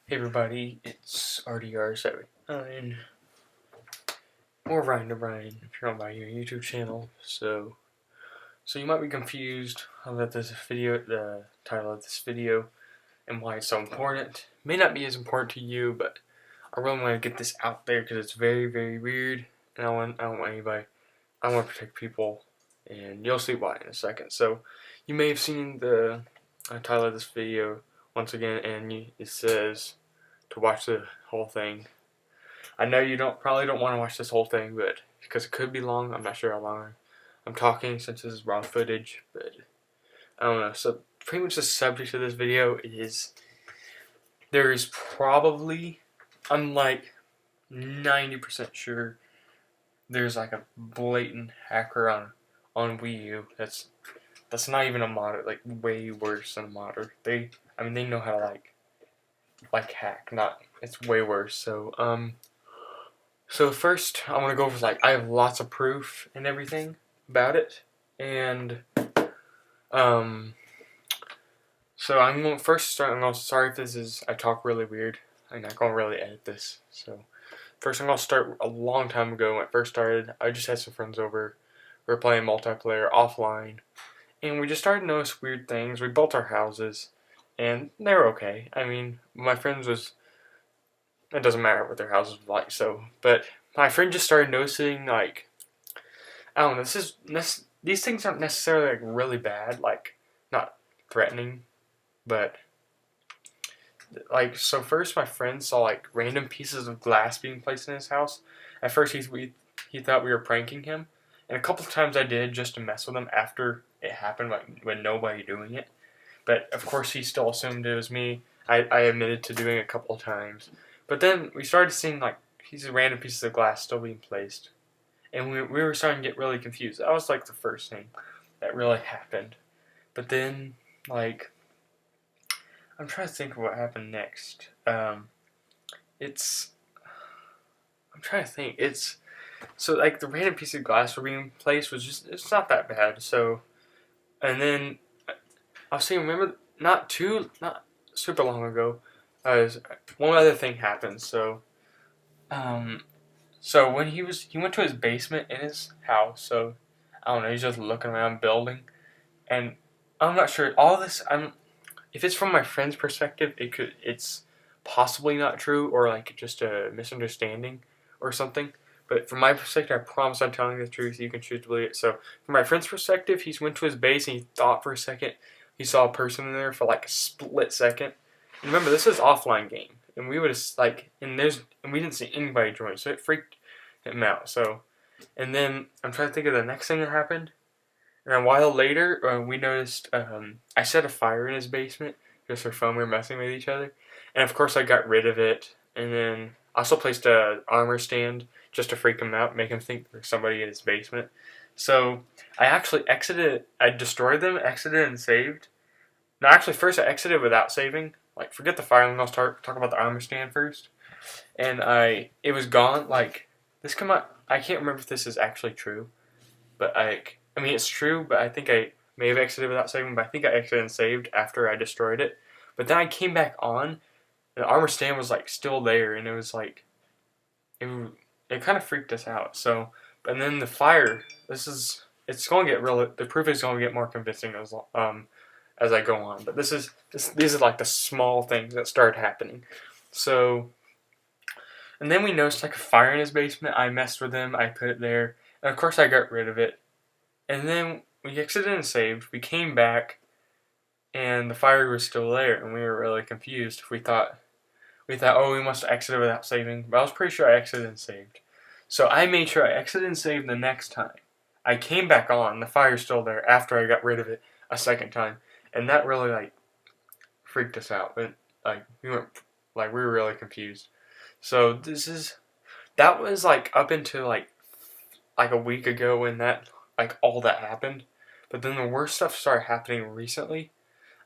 Hey everybody, it's RDR79, or Ryan to Ryan if you're on my YouTube channel. So you might be confused about this video, the title of this video, and why it's so important. It may not be as important to you, but I really want to get this out there because it's very, very weird, and I don't want anybody. I want to protect people, and you'll see why in a second. So you may have seen the title of this video once again, and it says to watch the whole thing. I know you probably don't want to watch this whole thing, but because it could be long, I'm not sure how long I'm talking since this is raw footage, but I don't know. So pretty much the subject of this video is there is probably, I'm like 90% sure there's like a blatant hacker on Wii U. That's not even a modder, like way worse than a modder. They know how to like hack, not, it's way worse. So first I want to go over, like, I have lots of proof and everything about it, and so I'm going to first start. Sorry if I talk really weird. I'm not going to really edit this. So first I'm going to start a long time ago when I first started. I just had some friends over. We were playing multiplayer offline, and we just started to notice weird things. We built our houses, and they were okay. I mean, my friends was, it doesn't matter what their house was like. So, but my friend just started noticing, like, I don't know. These things aren't necessarily like really bad, like not threatening, but like, so first my friend saw like random pieces of glass being placed in his house. At first he thought we were pranking him, and a couple of times I did just to mess with him after it happened, like when nobody doing it. But of course he still assumed it was me. I admitted to doing it a couple of times. But then we started seeing like these random pieces of glass still being placed. And we were starting to get really confused. That was like the first thing that really happened. But then, like, I'm trying to think of what happened next. I'm trying to think. So like the random piece of glass were being placed was just, it's not that bad. So, and then I was saying, remember, not super long ago, one other thing happened. So when he went to his basement in his house. So I don't know, he's just looking around building, and I'm not sure all this. If it's from my friend's perspective, it's possibly not true, or like just a misunderstanding or something. But from my perspective, I promise I'm telling the truth. You can choose to believe it. So from my friend's perspective, he went to his base and he thought for a second he saw a person in there for like a split second. And remember, this is offline game, and we would have we didn't see anybody join, so it freaked him out. So, and then I'm trying to think of the next thing that happened. And a while later, we noticed I set a fire in his basement just for fun. We were messing with each other, and of course I got rid of it. And then I also placed a armor stand just to freak him out, make him think there's somebody in his basement. So I actually exited. I destroyed them, exited, and saved. No, actually, first I exited without saving. Like, forget the fire. I'm gonna talk about the armor stand first. And it was gone. Like, this come out. I can't remember if this is actually true, but I mean, it's true, but I think I may have exited without saving, but I think I exited and saved after I destroyed it. But then I came back on, and the armor stand was like still there, and it was like, it kind of freaked us out. So, and then the fire, it's going to get the proof is going to get more convincing as I go on. But these are like the small things that started happening. So, and then we noticed like a fire in his basement. I messed with him, I put it there, and of course I got rid of it. And then we exited and saved. We came back, and the fire was still there, and we were really confused. We thought, oh, we must have exited without saving. But I was pretty sure I exited and saved. So I made sure I exited and saved the next time. I came back on. The fire's still there after I got rid of it a second time, and that really like freaked us out. But like we were really confused. So that was like up until like a week ago when all that happened. But then the worst stuff started happening recently.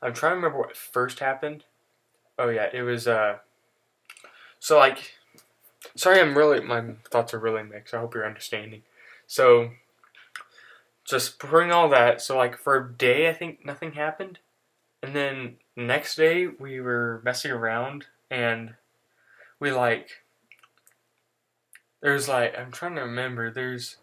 I'm trying to remember what first happened. Oh yeah, it was so like, sorry, my thoughts are really mixed. I hope you're understanding. So just bring all that. So like for a day, I think nothing happened, and then next day we were messing around and we like there's like I'm trying to remember. There's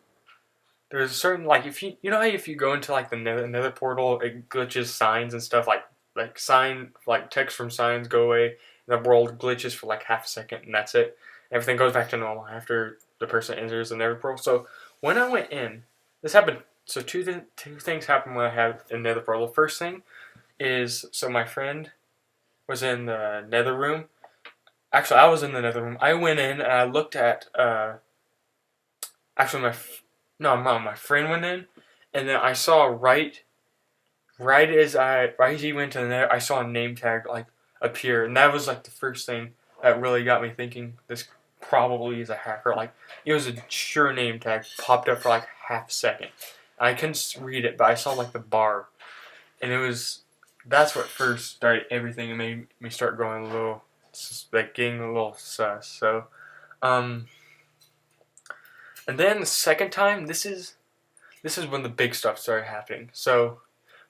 a certain like if you know how if you go into like the nether portal, it glitches signs and stuff like sign like text from signs go away. And the world glitches for like half a second and that's it. Everything goes back to normal after the person enters the nether portal. So when I went in, this happened. So two things happened when I had a nether portal. The first thing is so my friend was in the nether room. Actually, I was in the nether room. I went in and I looked at actually no, I'm wrong. My friend went in, and then I saw right as he went in there, I saw a name tag like appear, and that was like the first thing that really got me thinking this probably is a hacker. Like it was a sure name tag popped up for like half a second. I couldn't read it, but I saw like the bar, and that's what first started everything and made me start going a little like getting a little sus. So, um, and then the second time, this is when the big stuff started happening. So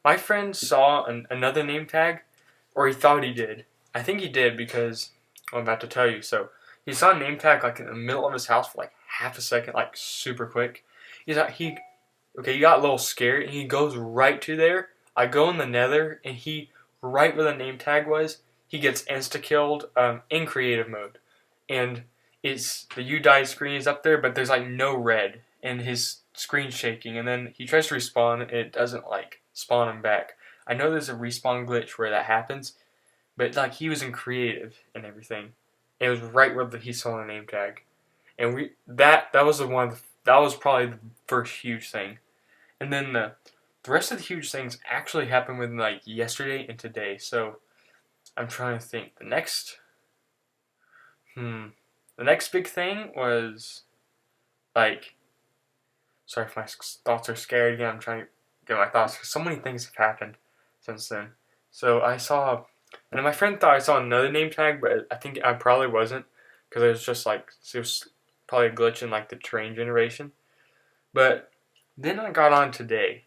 my friend saw another name tag, or he thought he did. I think he did because I'm about to tell you. So he saw a name tag like in the middle of his house for like half a second, like super quick. He got a little scared and he goes right to there. I go in the nether and he right where the name tag was, he gets insta killed in creative mode, and it's the you died screen is up there, but there's like no red and his screen's shaking, and then he tries to respawn and it doesn't like spawn him back. I know there's a respawn glitch where that happens, but like he was in creative and everything. It was right where he saw the name tag, and that was that was probably the first huge thing, and then the rest of the huge things actually happened within like yesterday and today. So I'm trying to think. The next big thing was like, sorry if my thoughts are scared again. I'm trying to get my thoughts because so many things have happened since then. So I saw, and my friend thought I saw another name tag, but I think I probably wasn't because it was just like it was probably a glitch in like the terrain generation. But then I got on today,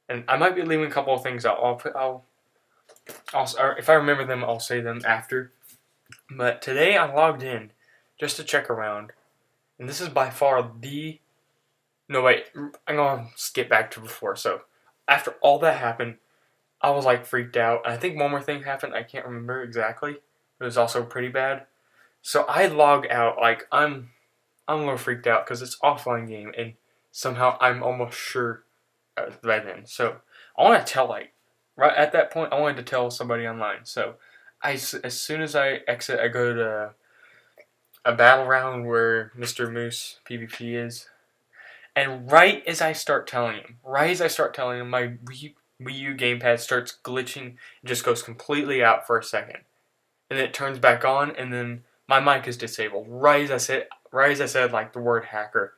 and I might be leaving a couple of things out. Or if I remember them, I'll say them after. But today I logged in just to check around, and this is by far the. No wait, I'm gonna skip back to before. So after all that happened, I was like freaked out. And I think one more thing happened. I can't remember exactly. It was also pretty bad. So I log out like I'm a little freaked out because it's offline game, and somehow I'm almost sure by then. So I want to tell like right at that point I wanted to tell somebody online. So as soon as I exit, I go to a battle round where Mr. Moose PvP is, and right as I start telling him, my Wii U gamepad starts glitching and just goes completely out for a second, and then it turns back on, and then my mic is disabled. Right as I said, like the word hacker,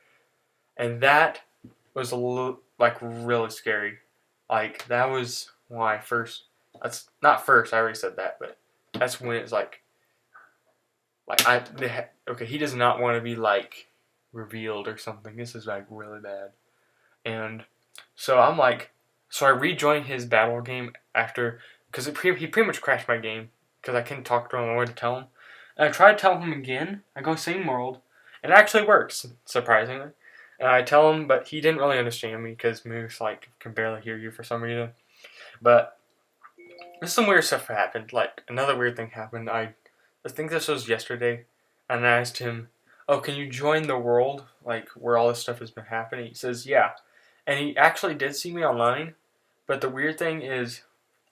and that was a little like really scary. Like that was why first. That's not first. I already said that, but that's when it's okay. He does not want to be like revealed or something. This is like really bad, and so so I rejoined his battle game after because he pretty much crashed my game because I couldn't talk to him. I wanted to tell him. And I tried to tell him again. I go same world, and it actually works surprisingly. And I tell him, but he didn't really understand me because Moose like can barely hear you for some reason. But some weird stuff happened. Like another weird thing happened. I think this was yesterday, and I asked him, "Oh, can you join the world like where all this stuff has been happening?" He says, "Yeah," and he actually did see me online. But the weird thing is,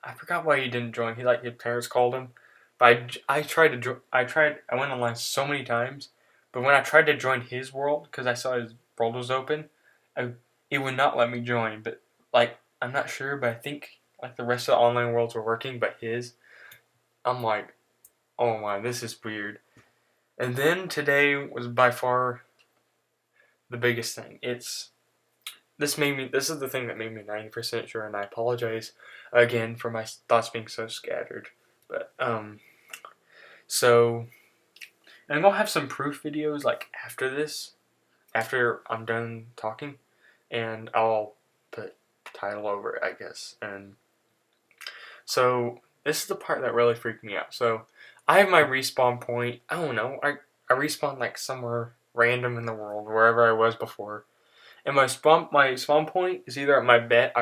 I forgot why he didn't join. He like his parents called him, but I tried to I went online so many times, but when I tried to join his world because I saw his world was open, it would not let me join. But like I'm not sure, but I think like the rest of the online worlds were working, but his, I'm like, oh my, this is weird. And then today was by far the biggest thing. This is the thing that made me 90% sure, and I apologize again for my thoughts being so scattered. But so and I'm gonna have some proof videos like after this, after I'm done talking, and I'll put title over it, I guess. And so this is the part that really freaked me out. So I have my respawn point. I don't know. I respawn like somewhere random in the world, wherever I was before. And my spawn point is either at my bed.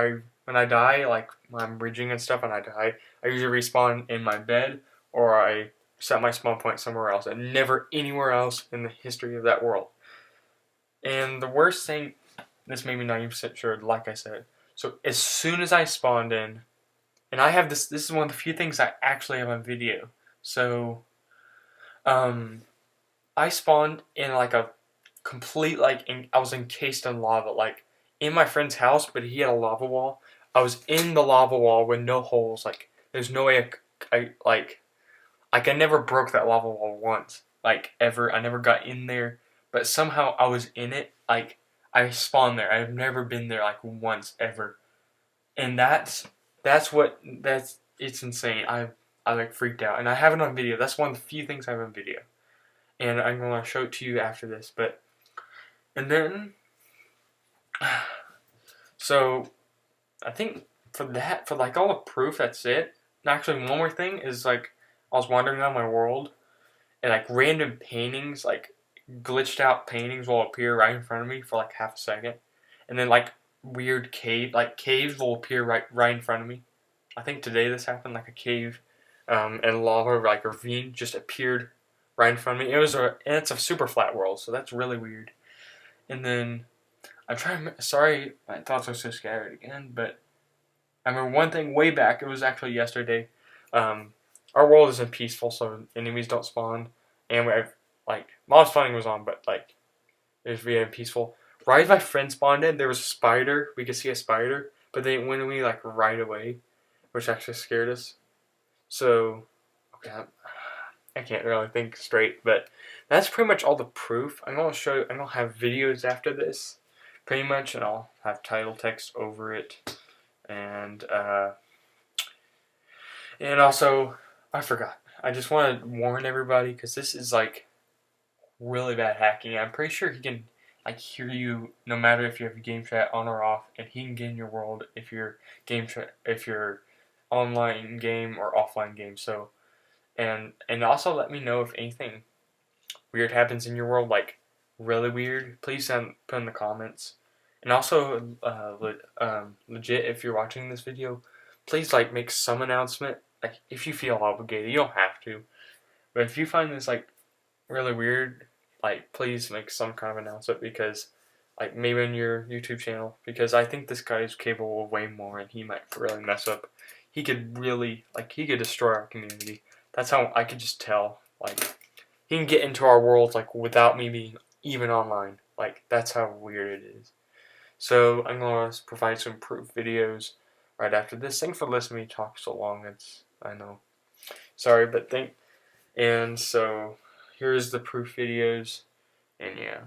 When I die, like when I'm bridging and stuff, and I die, I usually respawn in my bed, or I set my spawn point somewhere else, and never anywhere else in the history of that world. And the worst thing, this made me 90% sure, like I said. So as soon as I spawned in, and I have this is one of the few things I actually have on video. So, I spawned in like a complete, I was encased in lava, like in my friend's house, but he had a lava wall. I was in the lava wall with no holes. Like there's no way I never broke that lava wall once, like ever. I never got in there, but somehow I was in it. Like I spawned there. I've never been there like once ever, and that's it's insane. I like freaked out, and I have it on video. That's one of the few things I have on video, and I'm gonna show it to you after this. But and then, so I think for like all the proof, that's it. And actually, one more thing is like I was wandering around my world, and like random paintings, like glitched out paintings, will appear right in front of me for like half a second, and then like weird caves will appear right in front of me. I think today this happened, like a cave, and lava, like a ravine, just appeared right in front of me. And it's a super flat world, so that's really weird. And then I'm trying. Sorry, my thoughts are so scattered again, but I remember one thing way back. It was actually yesterday. Our world isn't peaceful, so enemies don't spawn, and we have like mob spawning was on, but like it was really peaceful. Right as my friend spawned in, there was a spider. We could see a spider, but they went away like right away, which actually scared us. So, okay, I can't really think straight, but that's pretty much all the proof. I'm gonna show you. I'm gonna have videos after this, pretty much, and I'll have title text over it, and also I forgot. I just want to warn everybody because this is like really bad hacking. I'm pretty sure he can like hear you no matter if you have game chat on or off, and he can get in your world if you're if you're online game or offline game. So and also let me know if anything weird happens in your world, like really weird. Please put in the comments. And also legit, if you're watching this video, please like make some announcement. Like if you feel obligated, you don't have to. But if you find this like really weird, like please make some kind of announcement, because like maybe on your YouTube channel, because I think this guy is capable of way more, and he might really mess up. He could really he could destroy our community. That's how I could just tell. Like he can get into our world like without me being even online. Like that's how weird it is. So I'm gonna provide some proof videos right after this. Thanks for listening to me talk so long. I know. Sorry, but and so here's the proof videos, and yeah.